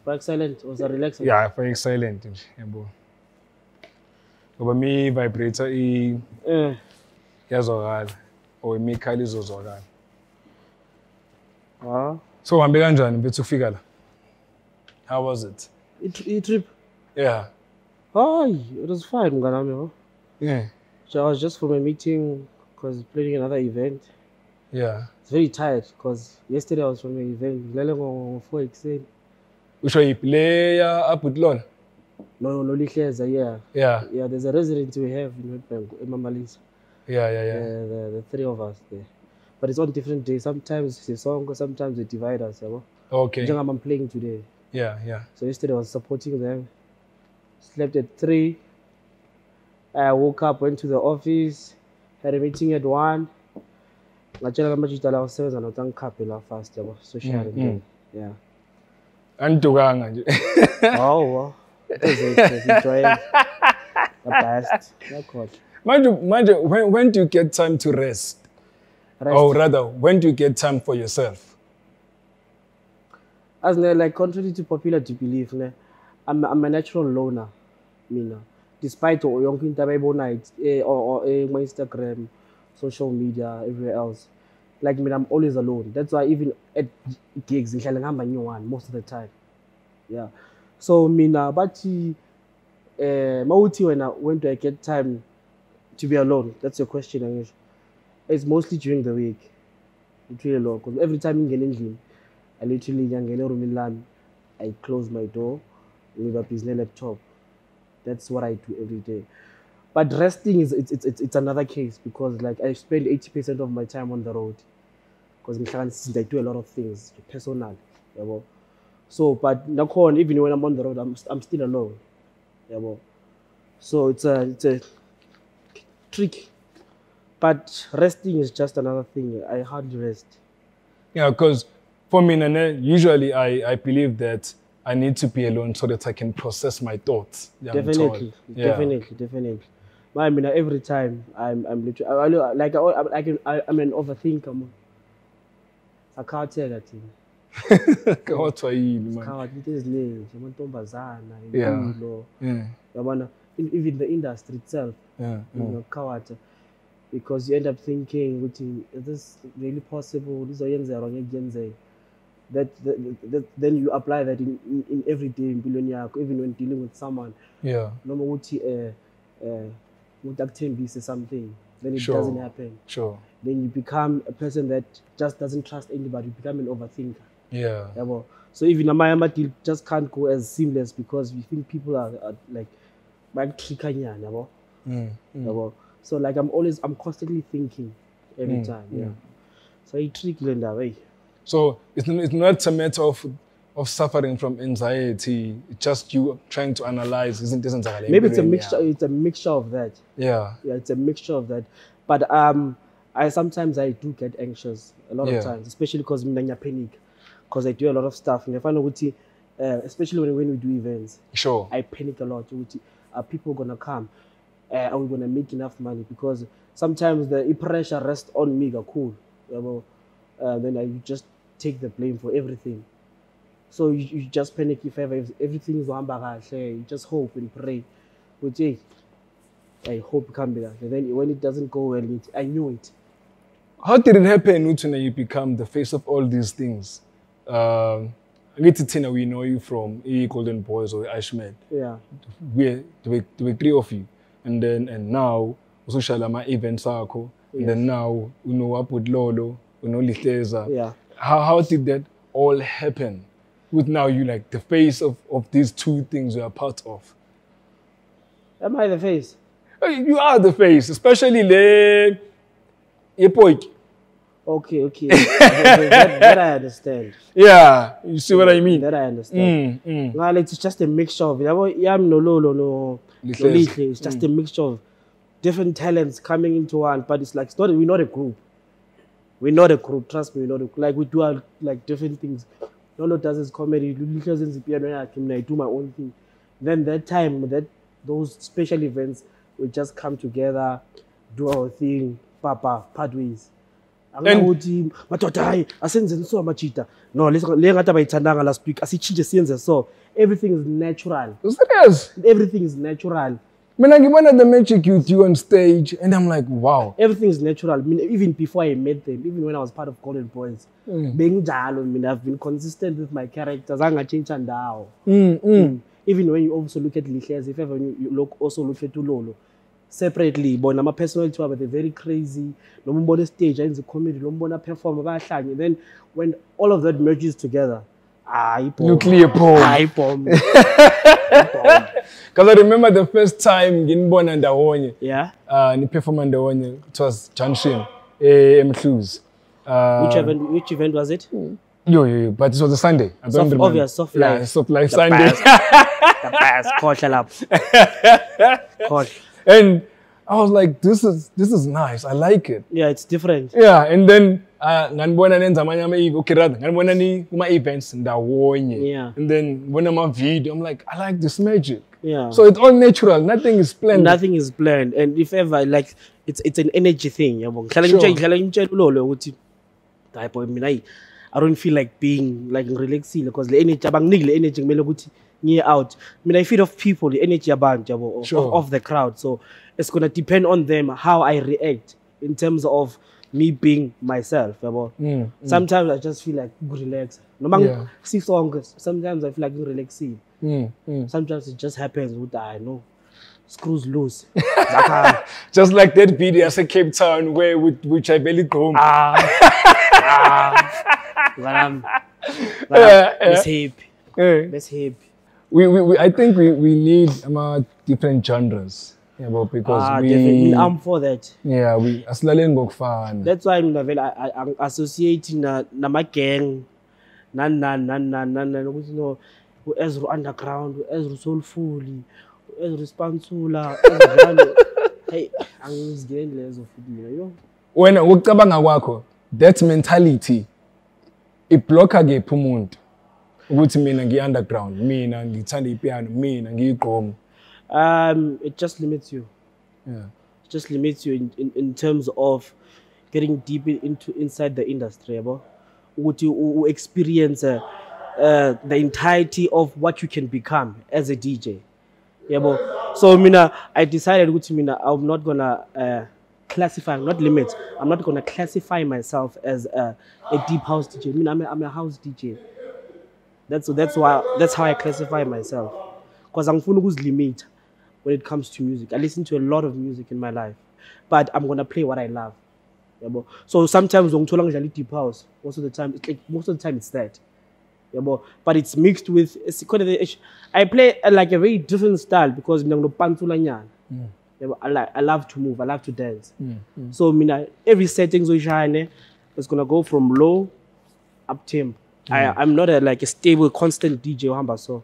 For silent or relaxing? Yeah, for silent. Ngoba mi vibrator yazwakala or imikhali izozwakala. So uhambe kanjani bethu ukufika la? How was it? Trip? Yeah. It was fine, Mganami. Yeah. So I was just from a meeting because planning another event. Yeah. It's very tired because yesterday I was from an event. Which one you play Abuti Lolo? No, Leehleza, yeah. Yeah. Yeah, there's a resident we have in Mamalisa. Yeah. The three of us there. But it's on different days. Sometimes it's a song, sometimes they divide us. Okay. I'm playing today. Yeah. So yesterday I was supporting them. Slept at 3. I woke up, went to the office, had a meeting at 1. I was 7 and I was fast. So sharing. Yeah. And Tuganga nje. Oh, enjoying the best. When do you get time to rest? Or rather, when do you get time for yourself? As like contrary to popular belief, I'm a natural loner. Despite all young people or my Instagram, social media, everywhere else. Like I'm always alone. That's why even at gigs, most of the time. Yeah. So but when do I get time to be alone? That's your question, Anish. It's mostly during the week. It's really long because every time I literally I close my door, leave a business laptop. That's what I do every day. But resting it's another case because like I spend 80% of my time on the road because I do a lot of things personal. So, but even when I'm on the road, I'm still alone. So it's a trick. But resting is just another thing. I hardly rest. Yeah, because for me, usually I believe that I need to be alone so that I can process my thoughts. Definitely. But every time I'm literally I'm an overthinker. I can't tell that thing. Even the industry itself, because you end up thinking, is this really possible? This is wrong. That then you apply that in every day in Billion, even when dealing with someone. Yeah. No matter what something, then it doesn't happen. Sure. Then you become a person that just doesn't trust anybody. You become an overthinker. Yeah. So even a Mayama deal just can't go as seamless because we think people are like tricking. So like I'm constantly thinking every time. Yeah. So I trick that way. So it's not a matter of suffering from anxiety. It's just you trying to analyze. Maybe it's a mixture. It's a mixture of that. Yeah. Yeah, it's a mixture of that. But I sometimes do get anxious a lot of times, especially because I'm panic, because I do a lot of stuff. And I find especially when we do events. Sure. I panic a lot. Are people gonna come? Are we gonna make enough money? Because sometimes the pressure rests on me. Cool. Then I just take the blame for everything. So you just panic if everything is you just hope and pray. But I hope it can be that. And then when it doesn't go well, I knew it. How did it happen, Nsuntsha, you become the face of all these things? We know you from Golden Boys or Ashmed. Yeah. There were 3 of you. And now, social events are and then now, Abuti Lolo, Leehleza. Yeah. How did that all happen? With now you like the face of these 2 things you are part of. Am I the face? You are the face, especially the Epoch. Okay. that I understand. Yeah, you see what I mean? That I understand. Well, it's just a mixture of it's just a mixture of different talents coming into one. But it's like we're not a group. We're not a group. Trust me, we're not a group. Like we do like different things. Lolo does his comedy. I do my own thing. Then that time, those special events, we just come together, do our thing, part ways. Angakuthi madoda hayi asenze so amajita. No, le ngathi abayithandanga last week asichinje siyenze so. Everything is natural. Serious? Everything is natural. When I give one of the magic you do on stage, and I'm like, wow. Everything is natural. I mean, even before I met them, even when I was part of Golden Boys, being jalo, I mean, I've been consistent with my characters. Anga change and down. Even when you also look at Leehleza, if ever you also look at Lolo, separately, but I'm a personality, but they're very crazy. No one stage, and the comedy, no one perform. Then when all of that merges together, nuclear bomb. Because I remember the first time in Bona Ndawonye. Yeah. Ni perform Ndawonye. It was Junction, Mduduzi. Which event was it? Yo, but it was a Sunday. I don't remember. Obvious, Soft Life. Yeah, Soft Life Sunday. The best. And I was like, this is nice. I like it. Yeah, it's different. Yeah, and then nganibona nenza amanye nganibona ni kuma events Ndawonye. Yeah. And then when I'm on video, I'm like, I like this magic. Yeah. So it's all natural. Nothing is planned. Nothing is planned. And if ever, like, it's an energy thing. I don't feel like being like relaxing because the energy out. I mean, I feed off people, the energy of the crowd. So it's gonna depend on them how I react in terms of me being myself. Sometimes I just feel like relax. Sometimes I feel like relaxing. Sometimes it just happens with I know. Screws loose. Just like that video as a Cape Town where which I barely go. Let's happy. Let's happy. I think we need different genres. Yeah, because definitely. I'm for that. Yeah, we asilale ngokufana. That's why I'm associating na gang. Ezra Underground, Ezra Soulfreakah, Ezra Nsuntsha, Ezra hey, angizigeni lezo futhi mina yo. Wena ukucabanga kwakho, that mentality iblocka ke umuntu ukuthi mina ngi-underground, mina ngithanda ipiano, mina ngiyigqomo. It just limits you. Yeah. It just limits you in terms of getting deep inside the industry, ukuthi you experience the entirety of what you can become as a DJ. So I decided I'm not gonna classify, not limit. I'm not gonna classify myself as a deep house DJ. I'm a house DJ. That's how I classify myself. Because I'm full of limit when it comes to music. I listen to a lot of music in my life, but I'm gonna play what I love. So sometimes when I'm deep house, most of the time it's that. But it's mixed with I play like a very different style because I love to move, I love to dance. So every setting is gonna go from low up tempo. I'm not a stable, constant DJ so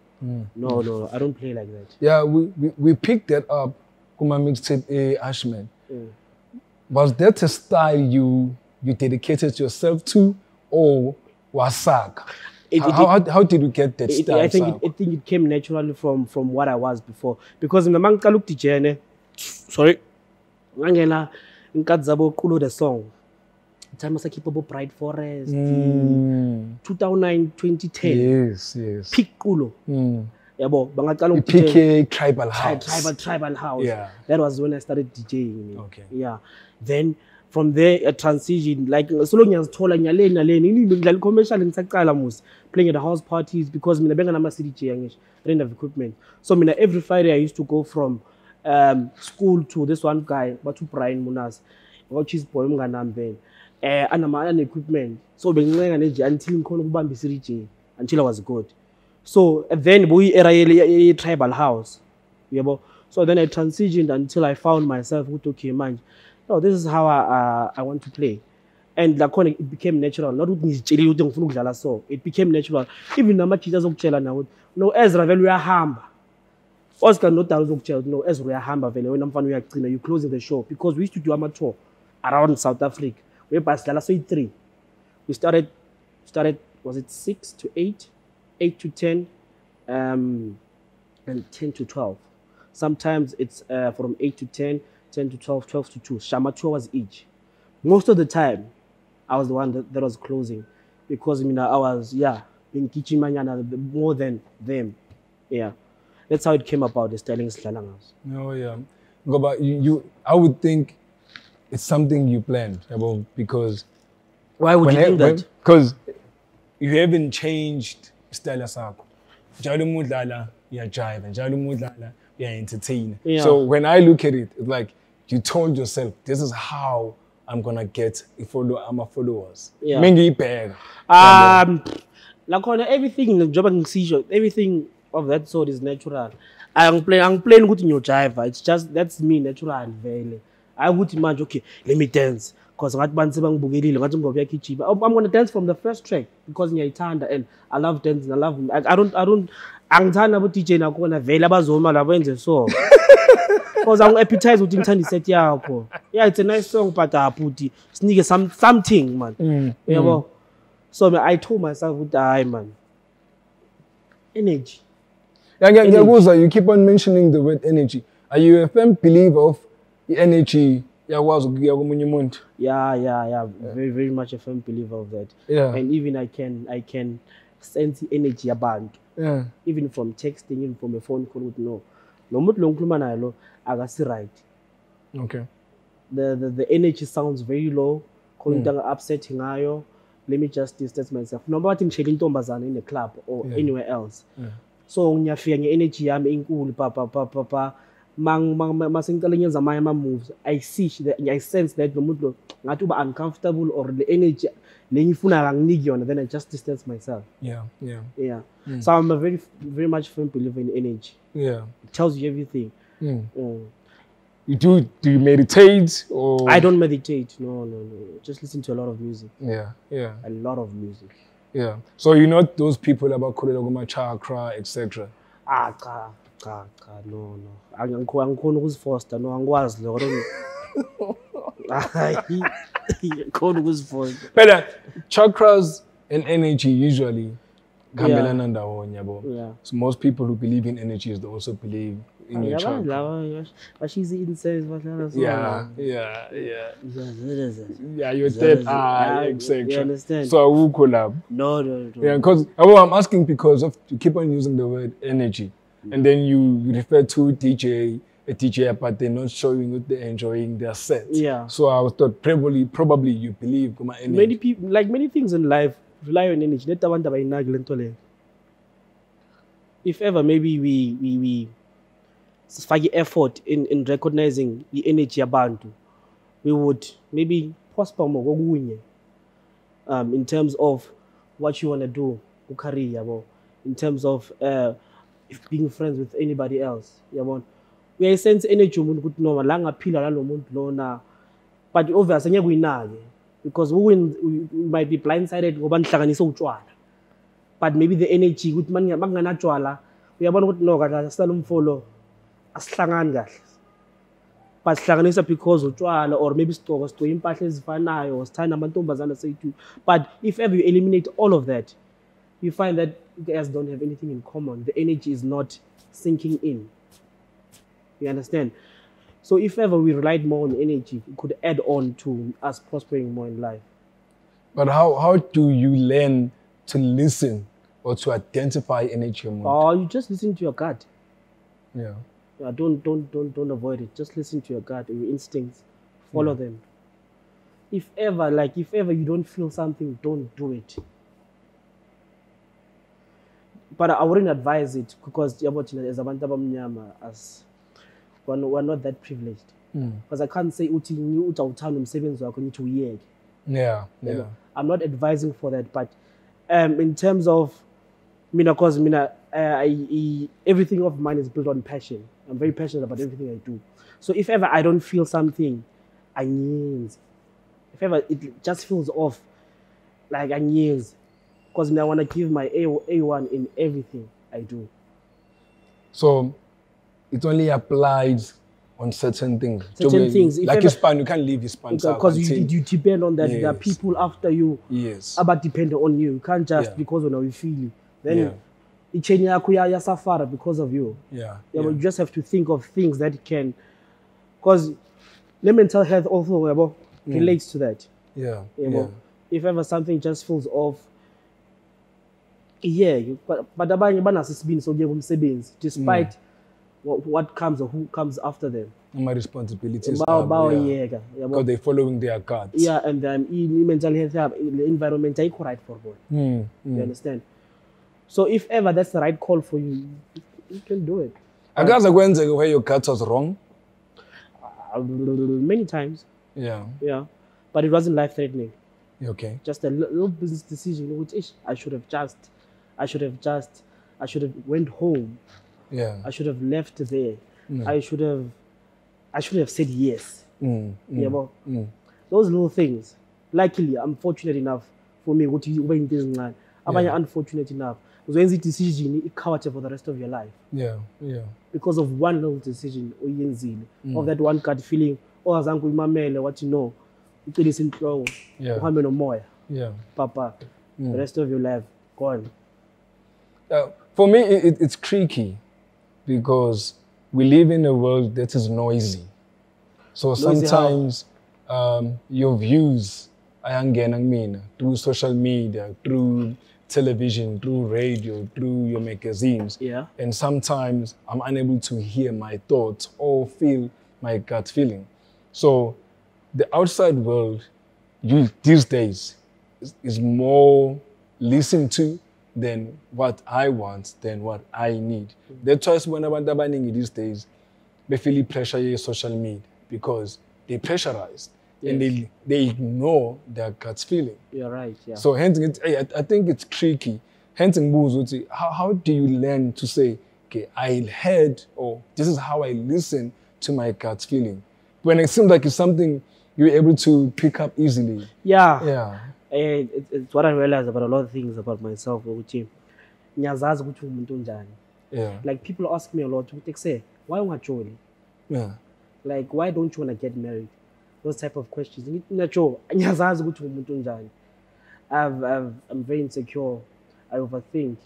no, I don't play like that. Yeah, we picked that up kuma mixtape Ashman. Was that a style you dedicated yourself to or wasak? How did you get that style? I think it came naturally from what I was before. Because in the manka look DJ, sorry, ngangena inkadzabo kulo the song. Time was keep up Pride Forest. 2009, 2010. Yes. Peak kulo. PK Tribal House. Tribal House. Yeah. That was when I started DJing. Okay. Yeah. Then from there a transition, like so long as tola nyaleni commercial ngisaqala playing at the house parties because mina benga nama CDJ I didn't have equipment. So every Friday I used to go from school to this one guy, Batu Brian Munas, watch his boy mnganambe. And I'm equipment. So until I was good. So then we era a tribal house. So then I transitioned until I found myself okay, man. No, this is how I want to play. And it became natural. Not so it became natural. Even the much now. No, Ezra we are hamba. Oscar not no Ezra we are hamba when I'm you closing the show because we used to do amateur around South Africa. We passed the last 3. We started was it 6 to 8, 8 to 10, and 10 to 12. Sometimes it's from 8 to 10, 10 to 12, 12 to 2. Shamatua was each. Most of the time, I was the one that was closing, because I was being teaching more than them. Yeah, that's how it came about. The styling Slalangas. Oh yeah, but I would think it's something you planned about, because why would you think that? Because you haven't changed style sakho. Njalo umudlala jive, njalo umudlala entertain. So when I look at it, it's like you told yourself, this is how I'm gonna get my followers. Yeah. Everything of that sort is natural. I'm playing good in your jive. It's just that's me natural very. I would imagine, okay, let me dance. Because I'm gonna dance from the first track because and I love dancing. I don't angithanda DJ nakhona vele abazoma labo enze so. Because I'm appetized with intandi set yakho. Yeah, it's a nice song, but Abuti sneak something, man. So I told myself, man. Energy. You keep on mentioning the word energy. Are you a firm believer of the energy? Yeah, very, very much a firm believer of that. Yeah. And even I can sense the energy about. Yeah. Even from texting, even from a phone call, no matter right. Okay. The energy sounds very low. Upsetting. Let me just distance myself. No matter in a club or anywhere else. So energy papa. Moves. I sense that the uncomfortable or the energy. Then I just distance myself. Yeah. So I'm a very, very much firm believer in energy. Yeah. It tells you everything. Do you meditate or? I don't meditate. No. Just listen to a lot of music. Yeah. A lot of music. Yeah. So you're not those people about Kulelogoma chakra, etc. No. Angikhona ukuzifoster no angikwazi lo. But chakras and energy usually yeah. So most people who believe in energies, they also believe in your chakra. Yeah, your third eye, etc. You understand? So I will collab. No. Yeah, because I'm asking because you keep on using the word energy. And then you refer to a DJ, but they're not showing what they're enjoying their set. Yeah. So I thought probably you believe my energy. Many people, like many things in life, rely on energy. If ever maybe we fagi effort in recognizing the energy abantu, we would maybe prosper more in terms of what you want to do, career, in terms of being friends with anybody else. We sense energy but obviously because we might be blindsided but maybe the energy good man makunganatshwala uyabona ukuthi no kahle sicela umfollow asihlangani kahle but sihlanganisa because utshwala or maybe sicoko impahla ezifanayo sithanda amantombazana sethu. But if ever you eliminate all of that, you find that you guys don't have anything in common. The energy is not sinking in. You understand? So if ever we relied more on energy, it could add on to us prospering more in life. But how do you learn to listen or to identify energy? You just listen to your gut. Yeah. Don't avoid it. Just listen to your gut, your instincts. Follow them. If ever you don't feel something, don't do it. But I wouldn't advise it because as as we're not that privileged. Because I can't say Yeah. I'm not advising for that, but in terms of everything of mine is built on passion. I'm very passionate about everything I do. So if ever I don't feel something, if ever it just feels off, like because I want to give my A1 in everything I do. So it only applies on certain things. Certain things. Like Hispan, you can't leave Hispan. Because you depend on that. Yes. There are people after you. Yes. About dependent on you. You can't just because of how you feel. Then you suffer because of you. But you just have to think of things that can, because the mental health also relates to that. if ever something just falls off, yeah, but abanye banaso isibindi sokuyeka umsebenzi despite what comes or who comes after them. My responsibilities because they're following their cards. Yeah, and mental health, the environment is right for them. You understand? So if ever that's the right call for you, you can do it. I guess where your cards was wrong. Many times. Yeah. Yeah, but it wasn't life-threatening. Okay. Just a little business decision, which I should have went home. Yeah. I should have left there. I should have said yes. Yeah, but those little things. Luckily, I'm fortunate enough for me. What you went this man. I'm unfortunate enough. Because when decision, it covers for the rest of your life. Yeah, yeah. Because of one little decision, of that one gut feeling, what you know, yeah. Papa, the rest of your life gone. For me, it's tricky because we live in a world that is noisy. So sometimes your views through social media, through television, through radio, through your magazines. Yeah. And sometimes I'm unable to hear my thoughts or feel my gut feeling. So the outside world, these days, is more listened to than what I want, than what I need. The choice when abantu abaningi these days, they feel pressure in social media because they pressurized. Yes. And they ignore their gut feeling. You're right, yeah. So hence, I think it's tricky. Hence, how do you learn to say, okay, I heard, or this is how I listen to my gut feeling? When it seems like it's something you're able to pick up easily. Yeah. Yeah. It's what I realized about a lot of things about myself. Yeah. Like people ask me a lot, say, why want you? Yeah. Like, why don't you want to get married? Those type of questions. I'm very insecure. I overthink.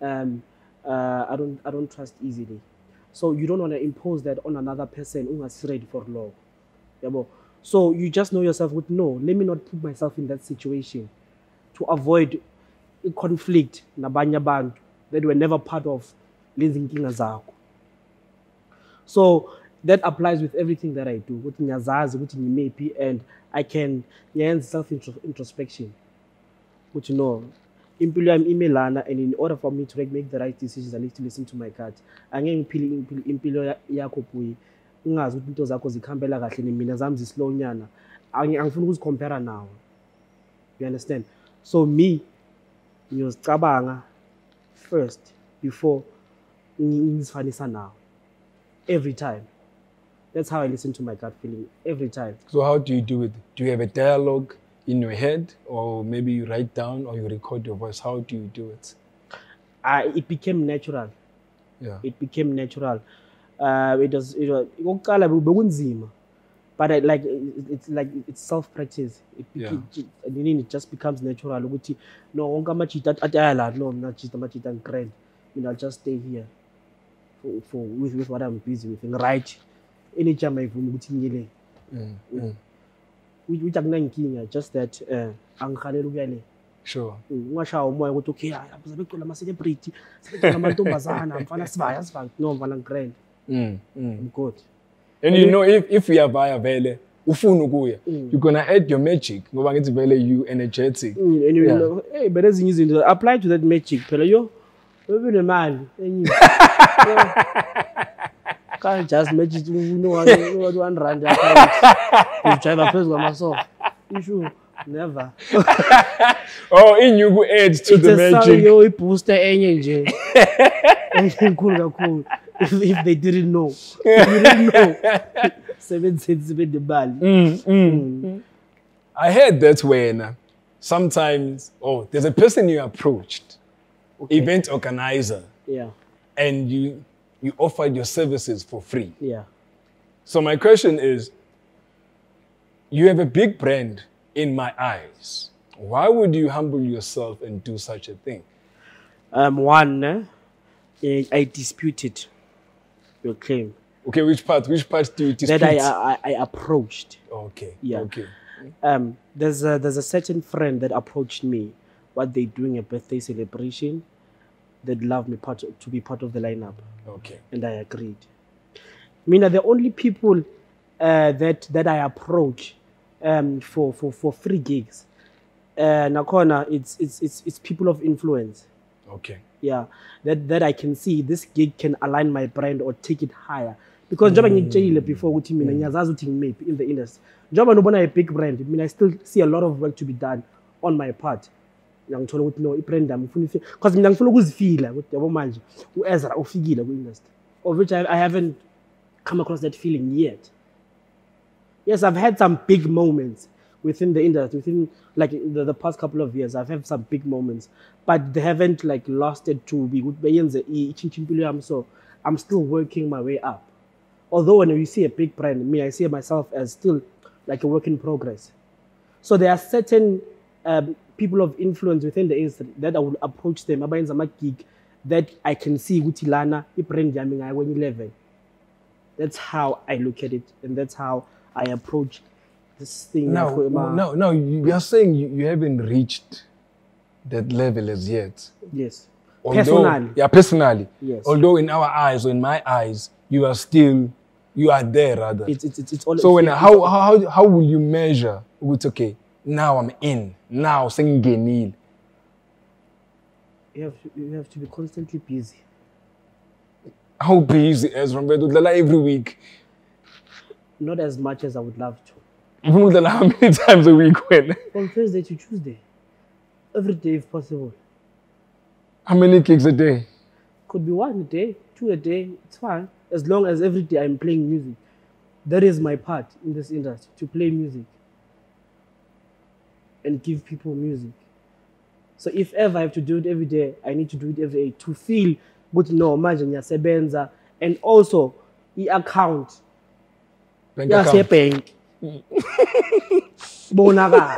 I don't trust easily. So you don't want to impose that on another person who is ready for love. Yeah, so you just know yourself with no, let me not put myself in that situation to avoid a conflict nabanye abantu that were never part of lezi nkinga zakho. So that applies with everything that I do. And I can self-introspection. But you know, and in order for me to make the right decisions, I need to listen to my gut. Ungazi ukuthi into zakho zikhambela kahle mina zami zislow nyana angifuni ukuzicompare nawe. You understand? So me ngiyozicabanga first before ngizifanisa nawe. Every time. That's how I listen to my gut feeling every time. So how do you do it? Do you have a dialogue in your head, or maybe you write down or you record your voice? How do you do it? It became natural. Yeah. It became natural. But it's self-practice. It just becomes natural. No, I'll just stay here with what I'm busy with. And right, anytime I just that Sure. I'm good. And you know, if we are via Vele, you're gonna add your magic. You energetic. And you know, hey, but as using apply to that magic, yo, the man. Can't just magic. You know what one run. You try my first one myself. You should never. Oh, in you go add to the magic. You booster energy. Cool. If they didn't know. If you didn't know. 7 cents with the ball. I heard that when sometimes, there's a person you approached, event organizer. Yeah. And you offered your services for free. Yeah. So my question is, you have a big brand in my eyes. Why would you humble yourself and do such a thing? One, I disputed your claim. Okay, which part do you dispute? That I approached. Okay. Yeah. Okay. There's a certain friend that approached me what they doing a birthday celebration. They'd love me to be part of the lineup. Okay. And I agreed. Mina, the only people that I approach for free gigs, Nakona, it's people of influence. Okay. Yeah, that I can see this gig can align my brand or take it higher. Because njengoba ngitshela before ukuthi mina ngiyazazi ukuthi ngimephi in the industry. Njengoba nobona a big brand, I still see a lot of work to be done on my part. Ngithola ukuthi no, ibrand yami ngifuna because mina ngifuna ukuzifila ukuthi yabo manje uEzra ufikile ku industry. Of which I haven't come across that feeling yet. Yes, I've had some big moments within the industry, within like the past couple of years. I've had some big moments, but they haven't like lasted to be good. So I'm still working my way up. Although when you see a big brand, I see myself as still like a work in progress. So there are certain people of influence within the industry that I will approach them about a gig that I can see Gutilana, brand jamming I when 11. That's how I look at it, and that's how I approach this thing. No, you are saying you haven't reached that level as yet. Yes. Personally. Yeah, personally. Yes. Although in our eyes or in my eyes, you are there rather. It's all. So how will you measure? It's okay. Now I'm in. Now singing. You have to be constantly busy. How busy, Ezra? Every week. Not as much as I would love to. How many times a week? When? From Thursday to Tuesday. Every day if possible. How many gigs a day? Could be 1 a day, 2 a day. It's fine. As long as every day I'm playing music. That is my part in this industry, to play music. And give people music. So if ever I have to do it every day, I need to do it every day to feel good. No, imagine yasebenza, and also the account. Bank account. Bank. Bonakala.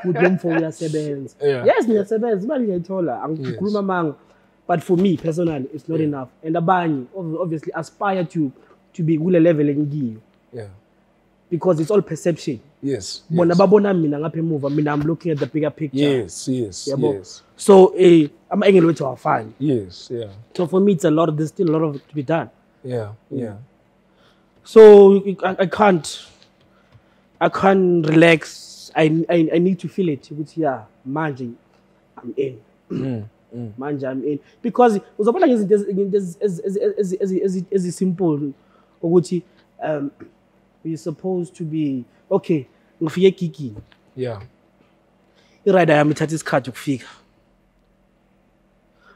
Good for yasebenza. Yes, yasebenza. Imali ngiyithola. Angikhuluma manga. But for me personally, it's not enough. And abanye obviously aspire to be kule level engiyo. Yeah. Because it's all perception. Yes. I'm looking at the bigger picture. Yes. So I'm angry with our fine. Yes, yeah. So for me, there's still a lot of to be done. Yeah. So I can't relax. I need to feel it. Manji, I'm in. Manja, I'm in. Because it's simple. We're supposed to be okay. Ngifike kiki. Yeah. Irider yami ithatha isikhathi ukufika.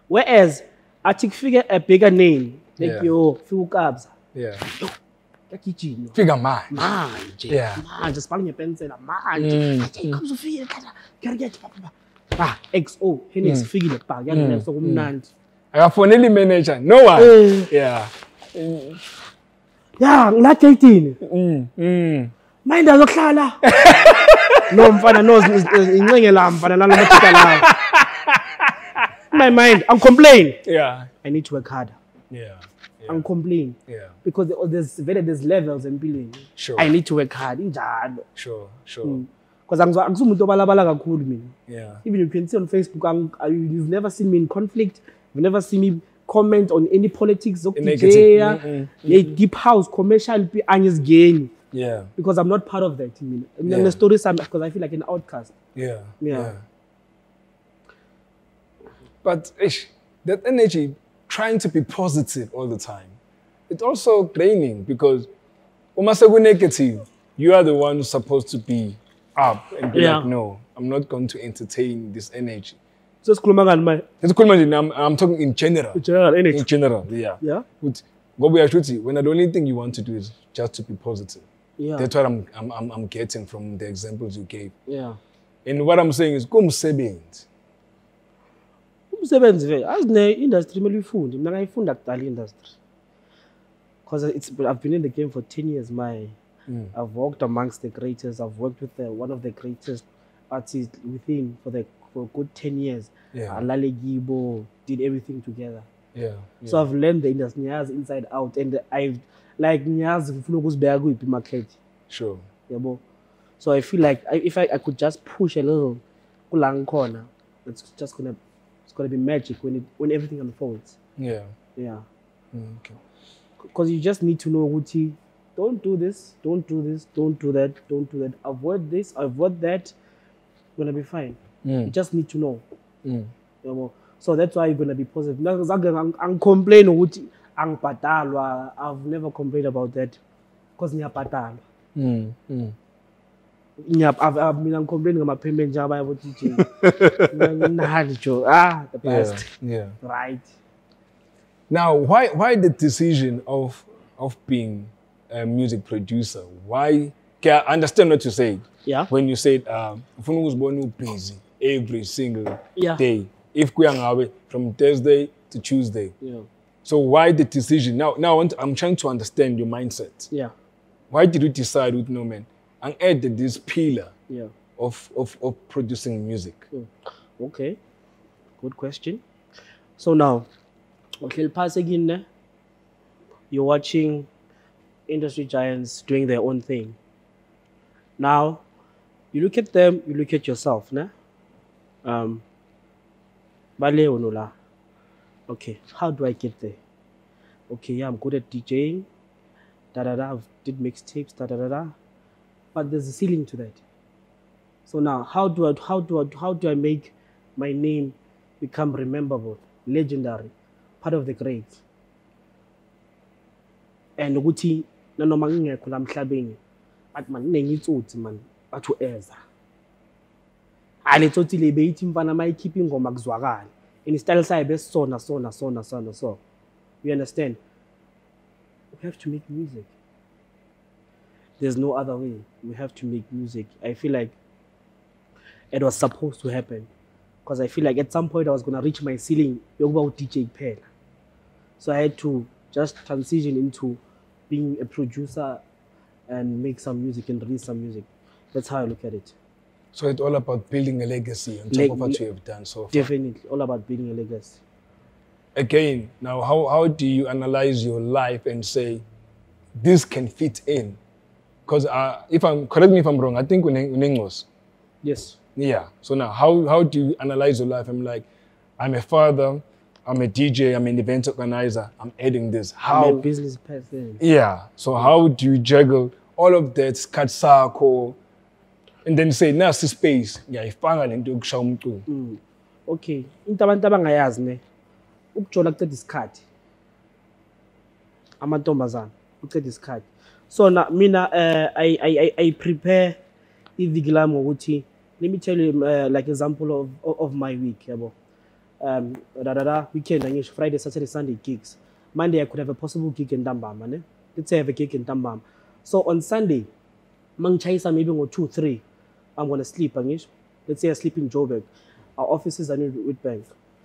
Whereas athi kufike a bigger name like yo fika ukabza. Yeah. Yakijini. Fika manje. Manje. Yeah. Manje sibhala ngepensela manje. Athi comes ufika get XO Henix fikile bha yakho sokumnandi. Akafonela manager. No one. Yeah. Yeah, ngilakhe 18. Mind azohlala. No mfana no incenge la mfana nalamathika la. My mind, I'm complaining. Yeah. I need to work harder. Yeah. I'm complaining. Yeah. Because there's levels and billing. Sure. I need to work hard. Injalo. Sure. Because angisumuntu obalabala kakhulu mina. Yeah. Even you can see on Facebook, you've never seen me in conflict. You've never seen me comment on any politics, deep house, commercial, and gain. Yeah. Because I'm not part of that. I mean the stories because I feel like an outcast. Yeah. But that energy, trying to be positive all the time, it's also draining because when you're negative, you are the one who's supposed to be up and be like, no, I'm not going to entertain this energy. So I'm talking in general. In general, yeah. When the only thing you want to do is just to be positive. Yeah. That's what I'm getting from the examples you gave. Yeah. And what I'm saying is kumsebenzi. Umsebenzi ve azine industry mele uyifunde mina ngayifunda kudala industry. Because I've been in the game for 10 years I've worked amongst the greatest. I've worked with one of the greatest artists within for a good 10 years. Yeah. Alale Gibo, did everything together. Yeah. So I've learned the industry inside out, and I've like ngifuna ukuzibeka kuyiphi market. Sure. Yabo. So I feel like if I could just push a little kulang corner, it's gonna be magic when everything unfolds. Yeah. Yeah. Okay. Because you just need to know, Uti, don't do this, don't do this, don't do that, don't do that. Avoid this, avoid that. You're gonna be fine. You just need to know. You know? So that's why you're gonna be positive. I'm complaining, Uti, I've never complained about that. Because niyapatalwa. I'm complaining about payment job I was teaching. The past. Yeah. Right. Now, why the decision of being a music producer? Why? Okay, I understand what you say. Yeah. When you said, "Ufuna uzibona busy every single Yeah. day." If kuyangabe from Thursday to Tuesday. Yeah. So why the decision? Now I'm trying to understand your mindset. Yeah. Why did you decide with no man and add this pillar of producing music? Okay. Good question. So now, you're watching industry giants doing their own thing. Now, you look at them, you look at yourself, nah? Okay, how do I get there? Okay, yeah, I'm good at DJing. I did mixtapes. But there's a ceiling to that. So now, how do I make my name become rememberable, legendary, part of the greats? And ukuthi nanoma ngingekho la emhlabeni athi man nengitsotsi man batho Ezra aletsotsi le beyithi mfana mayikhipha ingoma kuzwakala in style sayo besona so you understand, we have to make music. There's no other way. We have to make music. I feel like it was supposed to happen because I feel like at some point I was going to reach my ceiling yokuba DJ kuphela. So I had to just transition into being a producer and make some music and release some music. That's how I look at it. So it's all about building a legacy on top of what you have done so far. Definitely, all about building a legacy. Again, now how do you analyze your life and say, this can fit in? Because correct me if I'm wrong, I think Unengos. Yes. Yeah. So now how do you analyze your life? I'm like, I'm a father, I'm a DJ, I'm an event organizer, I'm adding this. I'm a business person. Yeah. So how do you juggle all of that, skatsako, and then say, nasi space, yeah, ifanga lento yokushaya umculo. Okay. Into abantu abangayazi ne, ukujola kuceda isikhathi. Amantombazana, kuceda isikhathi. So now, mina, I prepare iviki lami ngokuthi, let me tell you like example of my week, yabo. Weekend, angisho Friday, Saturday, Sunday gigs. Monday I could have a possible gig in Ntambama, ne? Let's say I have a gig in Ntambama. So on Sunday, mangchayisa maybe go 2-3, I'm gonna sleep, angisho. Let's say I sleep in Joburg. Our offices are in Riebeeck,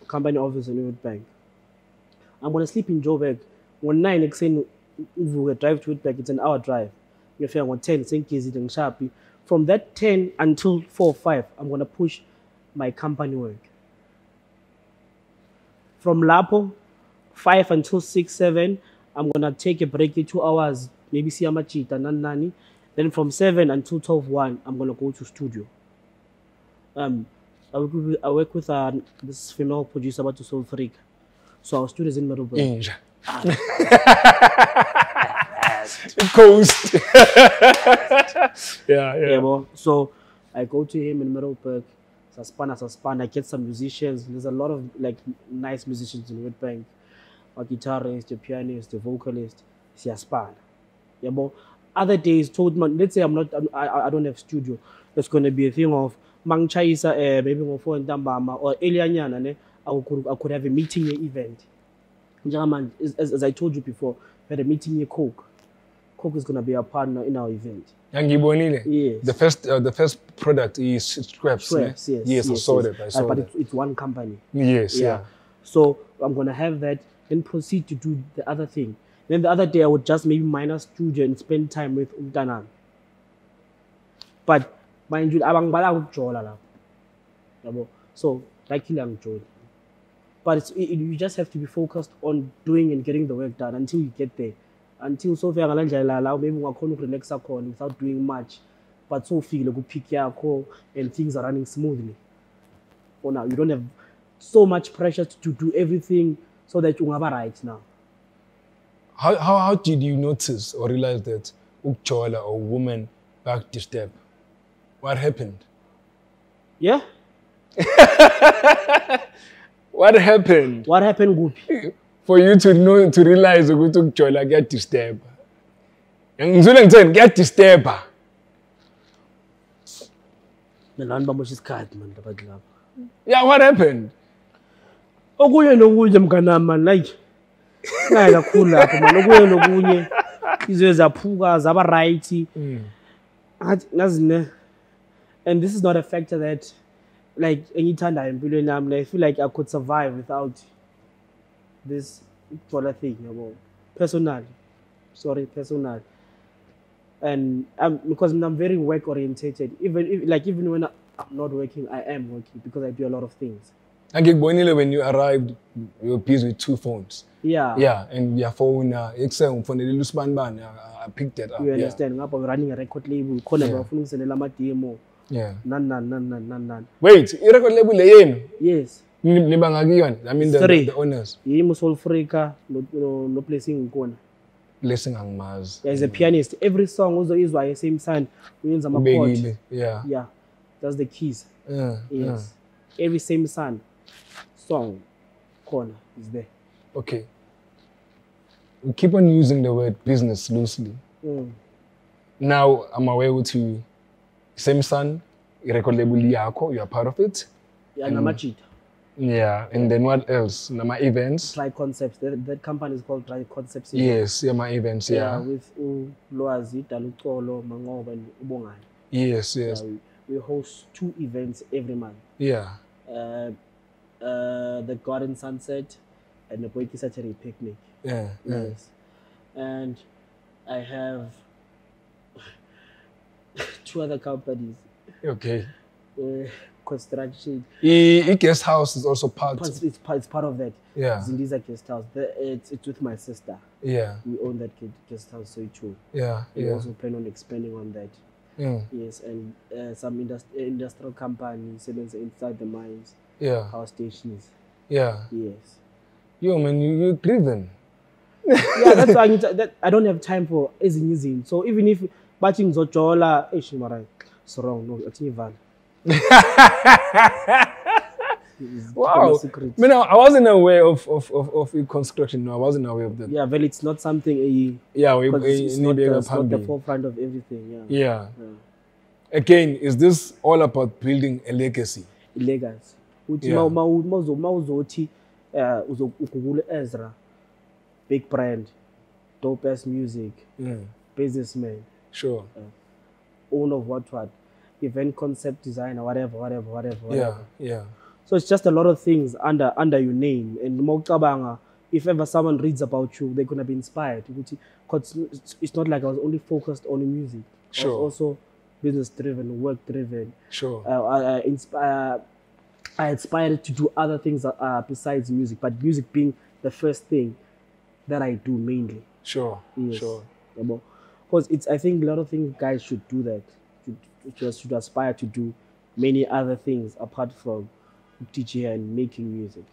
company office in Riebeeck. I'm gonna sleep in Joburg. On 9 exen we drive to Riebeeck, it's an hour drive. You feel on 10, then sharply. From that 10 until 4 or 5, I'm gonna push my company work. From Lapo, 5 until 6, 7, I'm gonna take a break, 2 hours, maybe see Amachita, Nani. Then from 7 until 12, 1, I'm gonna go to studio. I work with this female producer about to Soulfreakah. So our studio is in Middleburg. Coast. Yeah. So I go to him in Middleburg. Saspan. I get some musicians. There's a lot of like nice musicians in Riebeeck. A guitarist, a pianist, a vocalist. Saspan. Other days, let's say I don't have studio. It's going to be a thing of mangchaisa maybe go for Ntambama or Elianyana ne. I could have a meeting event. As I told you before, we had a meeting here. Coke is going to be a partner in our event. Yes. The first product is scraps. Yes, I saw that. But it's one company. Yes, yeah. So I'm going to have that, then proceed to do the other thing. Then the other day I would just maybe minus studio and spend time with Umtanan. But mind you, so luckily I'm joined. But you just have to be focused on doing and getting the work done until you get there. Until so far, maybe we can relax without doing much. but so feel like pick yakho and things are running smoothly. For now, you don't have so much pressure to do everything so that you have right now. How did you notice or realize that Ukchola or woman back the step? What happened? Yeah. What happened? What happened, Gupi? For you to realize that Ukchola get the step. Get the step. Yeah, what happened? Okunye nokunye mkanama like ngaya kakhulu lapho man okunye nokunye izwe zaphuka zaba right ngazine and this is not a factor that like engithanda empilweni yami I feel like I could survive without this thing yabo personally and because I'm very work orientated even when I'm not working I am working because I do a lot of things. When you arrived, you were busy with 2 phones. Yeah. Yeah, and your phone, I picked that up. You understand? Yeah. We're running a record label. Demo. Yeah. None. Wait, a record label? Yes. I mean the owners. Soulfreakah, no placing in corner. Blessing and Mars. There's a pianist. Every song also is why same sound. Yeah. Yeah. That's the keys. Yeah. Yes. Yeah. Every same sound. Song corner is there. Okay. We keep on using the word business loosely. Now I'm aware with you. Same son, record label yako, you are part of it. Yeah, Namachita. Yeah, and then what else? Nama events. Try Concepts. That company is called Try Concepts. Yes, yeah, my events. Yeah. With Loazi, Dalutolo, Mangob, and Ubongan. Yes. We host 2 events every month. Yeah. The Garden Sunset and the Poiki Saturday Picnic. Yeah. Yes. And I have 2 other companies. Okay. Construction. Guest house is also part. It's part of that. Yeah. Zindiza guest house. It's with my sister. Yeah. We own that guest house, so too. Yeah. We also plan on expanding on that. Yes, and some industrial companies inside the mines. Yeah. Power stations. Yeah. Yes. Yo, man, you're driven. Yeah, that's why I don't have time for easy. So even if batching Zochola, it's wrong. No, it's Edenvale. Wow. Man, I wasn't aware of construction. No, I wasn't aware of that. Yeah, well, it's not something it's not the forefront of everything. Yeah. Again, is this all about building a legacy? Legacy. Ezra, big brand, dope ass music, businessman. Sure. Owner of what, event concept designer, whatever. Yeah. So it's just a lot of things under your name. And if ever someone reads about you, they're gonna be inspired. Because it's not like I was only focused on the music. Sure. I was also business driven, work driven. Sure. I aspired to do other things besides music, but music being the first thing that I do mainly. Sure. Yes. Sure. Because I think a lot of things guys should do that. Should aspire to do many other things apart from teaching and making music.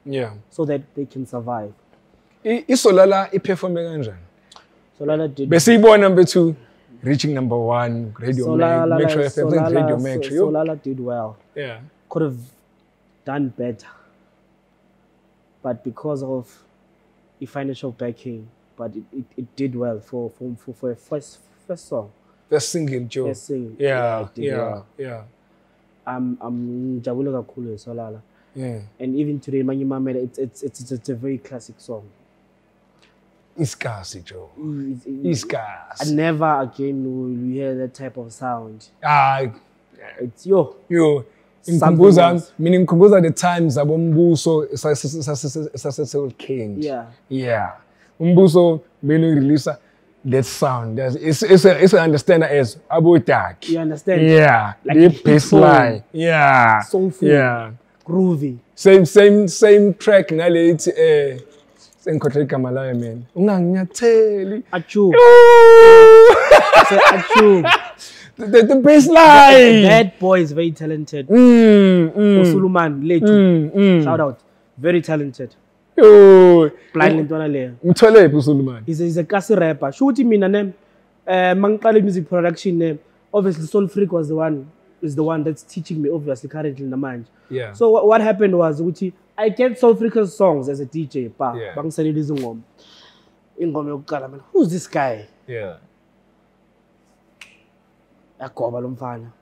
Yeah. So that they can survive. Solala performed kanjani? Solala did. Besibona number 2, reaching number 1, Radio Mac. Make sure everything Radio Mac. Solala did well. Yeah. Could have done better. But because of the financial backing, but it did well for a first song. First single, Joe. First single. Yeah. I'm jabula kakhulu Solala. Yeah. And even today, it's a very classic song. It's classic, Joe. It's classic. And never again will you hear that type of sound. It's yo. Meaning the times that Umbuso successful king. Yeah. Umbuso being released that sound. It's an understander as Abutak. You understand? Yeah. Like the bassline. Yeah. Soulful. Yeah. Groovy. Same track. It's Kamalaya, man. Achu. The bass line. That boy is very talented. Usuluman, late. Shout out. Very talented. Yo. Blind Ntwana leya. Mthole Usuluman. He's a kasi rapper. Shuti mina name. Mangqala music production name. Obviously, Soulfreakah is the one that's teaching me, obviously, currently in the mind. Yeah. So what happened was, I get Soulfreakah's songs as a DJ. Yeah. Who's this guy? Yeah.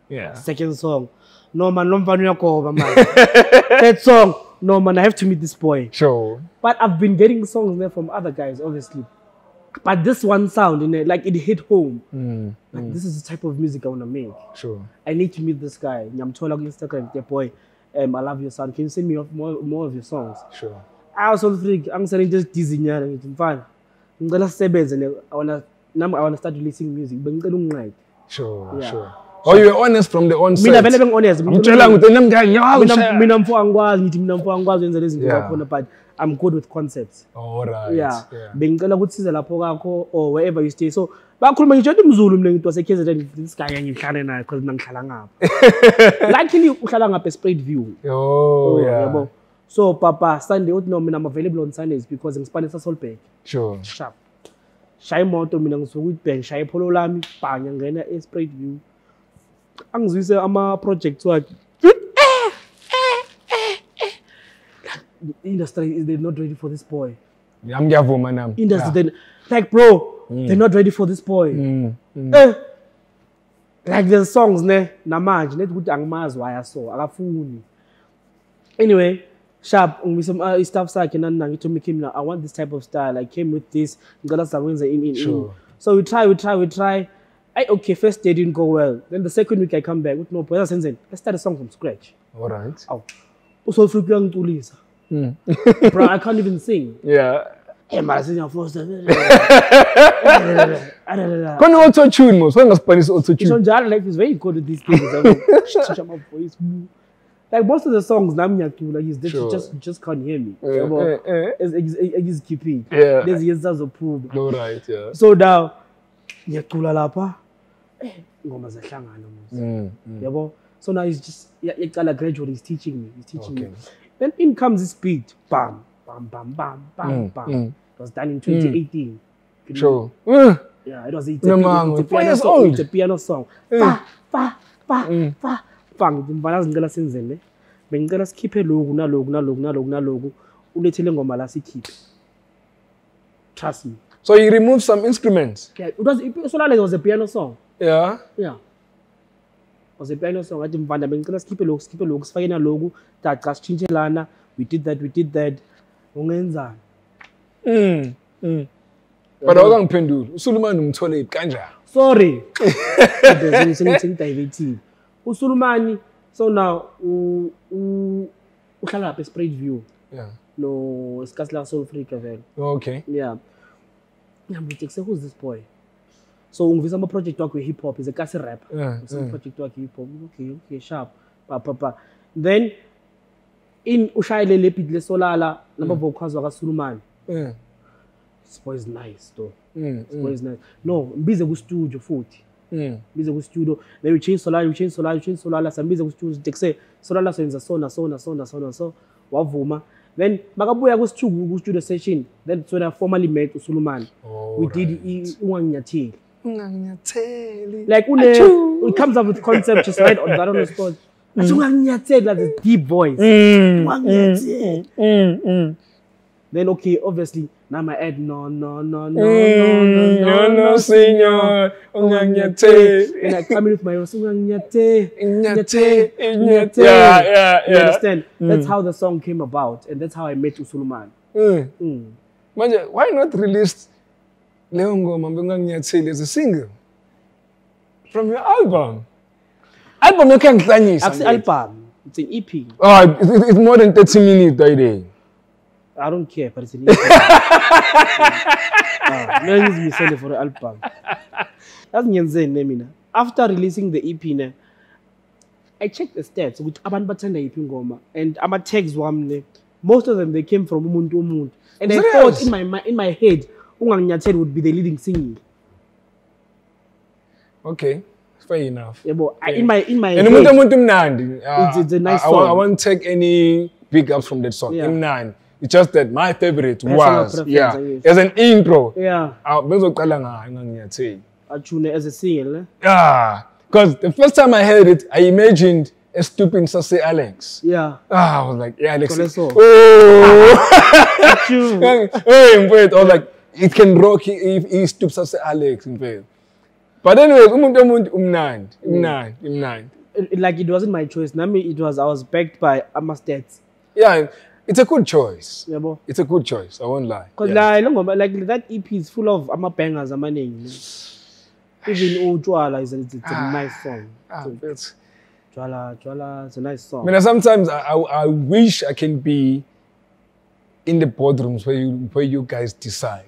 Yeah. Second song. No man, man. Third song. No man, I have to meet this boy. Sure. But I've been getting songs there from other guys, obviously. But this one sound, like it hit home. Like this is the type of music I want to make. Sure. I need to meet this guy. I'm told on Instagram, yeah, boy, I love your sound. Can you send me more of your songs? Sure. I was all freak. I'm saying just dizzy. I'm fine. I'm gonna I wanna start releasing music. But sure, yeah. Sure. Oh, you were honest from the onset. I'm honest. But I'm good with concepts. All right. Yeah. Or wherever you stay. So, luckily, this guy a straight view. Oh, yeah. So, Papa, Sunday, I'm available on Sundays because I'm Spanish Soulfreakah. Sure. Sharp. Shy moto, I'm shy polo lami, bang, and a straight view. I'm a project work. The industry they're not ready for this boy. Industry, like bro, they're not ready for this boy. Like the songs, namaj, net good angmaz why I saw. Anyway, sharp. Some stuff like to make him. I want this type of style. I came with this. Sure. So we try. Okay, first day didn't go well. Then the second week I come back with no point. Let's start a song from scratch. All right. Oh, Soulfreakah. Bro, I can't even sing. Yeah. Can auto tune most. When Spanish auto tune. Like he's very good at these things. Like most of the songs, you just can't hear me. He's keeping. Yeah. There's years of proof. All right. Yeah. So now, so now he's just gradually he's teaching me. Me. Then in comes this beat. Bam, bam, bam, bam, bam, bam. It was done in 2018. Sure. Yeah, it was a piano song. Pa, pa, pa, pa, bang. Mbala ngicela senzele. Bengicela sikhiphe loku naloku. Ulethele ngoma la sikhiphe. Trust me. So you removed some instruments? Yeah, it was a piano song. Yeah? Yeah. It was a piano song. I didn't find them. Skip a logo, sfayina logo, that gas chinchelana. We did that. Ungenza. But I don't pendul. Usulumani umthole kanja. Sorry. There's anything diverted. Usulumani. So now, uhlala up a spread view. Yeah. No, it's like Soulfreakah. Okay. Yeah. I'm like, who's this boy? So ungivisa ama project wakhe we hip hop is a kasi rap. Some project wakhe hip hop. Okay, sharp. Pa. Then in ushayele le beat le solala nama vocals waka Sulumani. This boy is nice though. This boy is nice. No, mbize ku studio futhi. Mbize ku studio. Then we change solala, sambize ku studio tekse solala senza sona so wavuma. Then makabuya ku studio session. That's when I formally met Sulumani. We did Unganyatheli. Like it comes up with concept just right on the spot. Unganyatheli, like this deep voice. Then okay, obviously now my head no senor. Unganyatheli. And I come in with my Unganyatheli. Yeah. You understand? That's how the song came about, and that's how I met Sulumani. Why not release Leongo Mambunganyatheli as a single from your album? Album you can't It's an album. It's an EP. Oh, it's more than 30 minutes that day. I don't care, but it's an EP. No use me selling for the album. That's Nyenze. After releasing the EP, I checked the stats with abantu bathanda EP ngoma, and ama tags wami, most of them they came from umuntu. And I thought in my head, Unganyatheli would be the leading singer. Okay, fair enough. Yeah, but in my and it's a nice song. I won't take any big ups from that song. Yeah. It's just that my favorite was as an intro. Yeah. As a single. Yeah. Because the first time I heard it, I imagined a stupid Sase Alex. Yeah. I was like, yeah, Alex. Oh. I was like, it can rock if he stoops Sase Alex. But anyway, like it wasn't my choice. I was backed by Amastats. Yeah, it's a good choice. Yeah, bo. It's a good choice. I won't lie. Because like that EP is full of bangers. Even Ujwala is a nice song. Jwala is a nice song. I mean, sometimes I wish I can be in the boardrooms where you guys decide.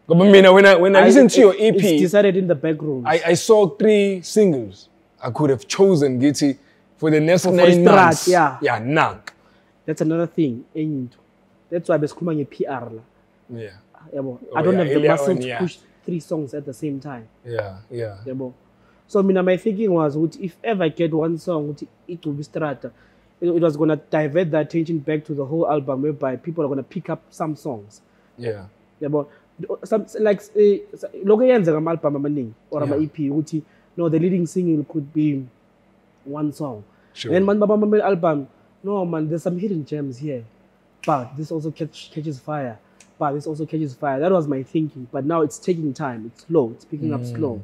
But I mean, when I listen to your EP, it's decided in the back room. I saw 3 singles I could have chosen, Gitty, for the next 9 months. Yeah, nang. That's another thing. That's why I'm calling PR. Yeah. I don't have the muscle to push 3 songs at the same time. Yeah. So my thinking was, if ever I get one song, it will be Strata. It was going to divert the attention back to the whole album, whereby people are going to pick up some songs. Yeah. Some like album or my EP, no, the leading single could be one song. Sure. And my album, no man, there's some hidden gems here, but this also catches fire. But this also catches fire. That was my thinking. But now it's taking time. It's slow. It's picking up slow.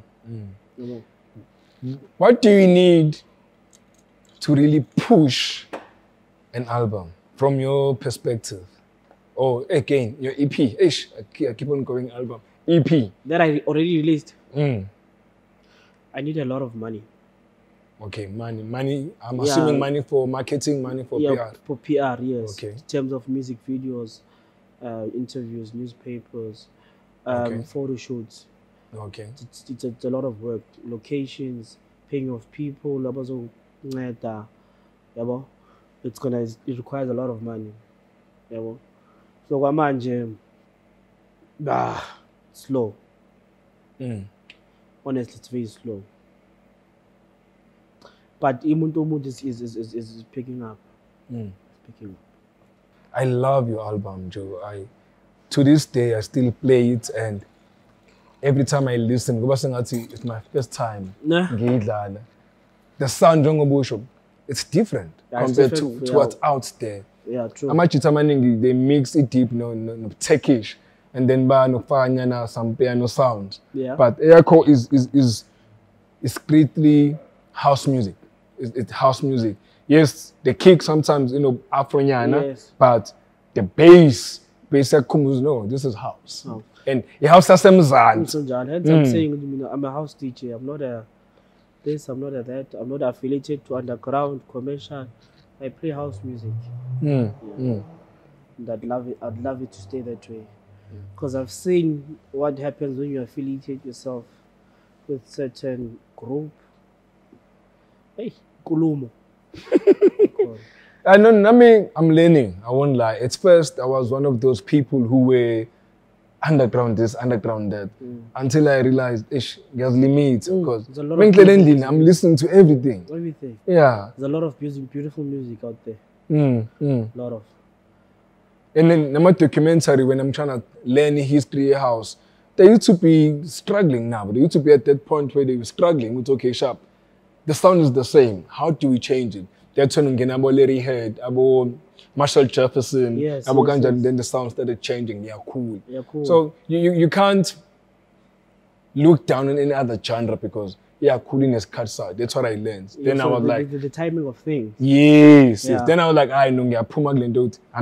What do you need to really push an album from your perspective? Or again, your EP. I keep on going album. EP. That I already released. I need a lot of money. Okay, money. I'm assuming money for marketing, money for PR. For PR, yes. Okay. In terms of music videos, interviews, newspapers, photo shoots. Okay. It's a lot of work. Locations, paying off people, it requires a lot of money. So Wamanje, slow. Honestly, it's very slow. But Imuntu is picking up. It's picking up. I love your album, Joe. To this day, I still play it, and every time I listen, it's my first time. The sound, it's different compared to what's out there. Yeah, true. They mix it deep, no Turkish, and then some piano sounds. Yeah. But Echo is strictly house music. It's house music. Yes, the kick sometimes, Afro-nyana, yes. But the bass no, this is house. Oh. And the house has some hence I'm saying, I'm a house DJ. I'm not a this, I'm not a that. I'm not affiliated to underground, commercial. I play house music. And I'd love it to stay that way. Because I've seen what happens when you affiliate yourself with certain group. Hey, Kulumo. I'm learning. I won't lie. At first, I was one of those people who were underground this, underground that. Until I realized, there's limits. Because I'm listening to everything. Everything. Yeah. There's a lot of beautiful music out there. A lot of. And then in my documentary, when I'm trying to learn history of house, they used to be struggling now. They used to be at that point where they were struggling with okay, sharp. The sound is the same. How do we change it? That's when Larry Head, Marshall Jefferson, yes. Then the sound started changing. Yeah, cool. So you can't look down on any other genre because coolness cuts out. That's what I learned. Then I was like the timing of things. Yes. Then I was like, I'm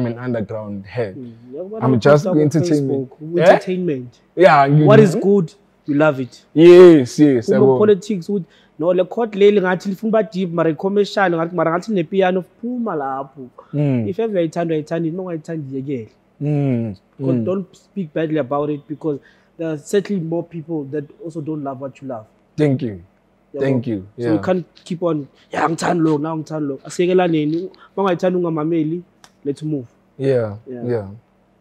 an underground head. I'm just entertainment. Entertainment. Yeah. What is good, you love it. Yes. Politics would no le court lele ngathi lifuna deep mara commercial ngathi mara ngathi ne piano phuma lapho. If ever ayithanda no ayithandi yekele. Don't speak badly about it because there are certainly more people that also don't love what you love. Thank you. Thank you. Yeah. So you can't keep on ngithanda lo now ngithanda lo. Asiyekelaneni bangayithanda ungamameli, let's move. Yeah.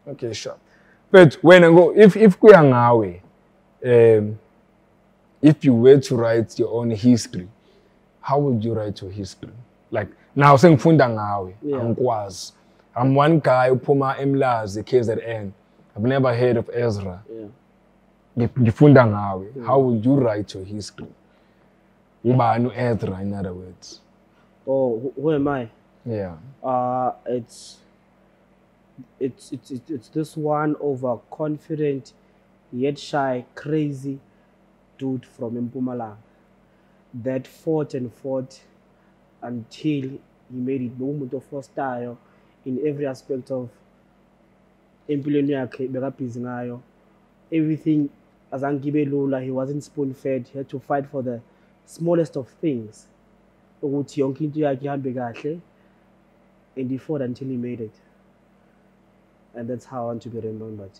Okay, sure. But when I go if kuya ngawe if you were to write your own history, how would you write your history? Like now sengifunda ngawe, angikwazi. I'm one guy uphuma eMlazi KZN. I've never heard of Ezra. Ngifunda ngawe. How would you write your history? Ubani Ezra, in other words. Oh, who am I? Yeah. It's this one overconfident, yet shy, crazy dude from Mpumalanga that fought and fought until he made it. Moment of first style in every aspect of empilweni yakhe bekabhizi ngayo. Everything azangibe lula, he wasn't spoon fed. He had to fight for the smallest of things. Ukuthi yonke into yakhe ihambe kahle, and he fought until he made it. And that's how I want to be remembered.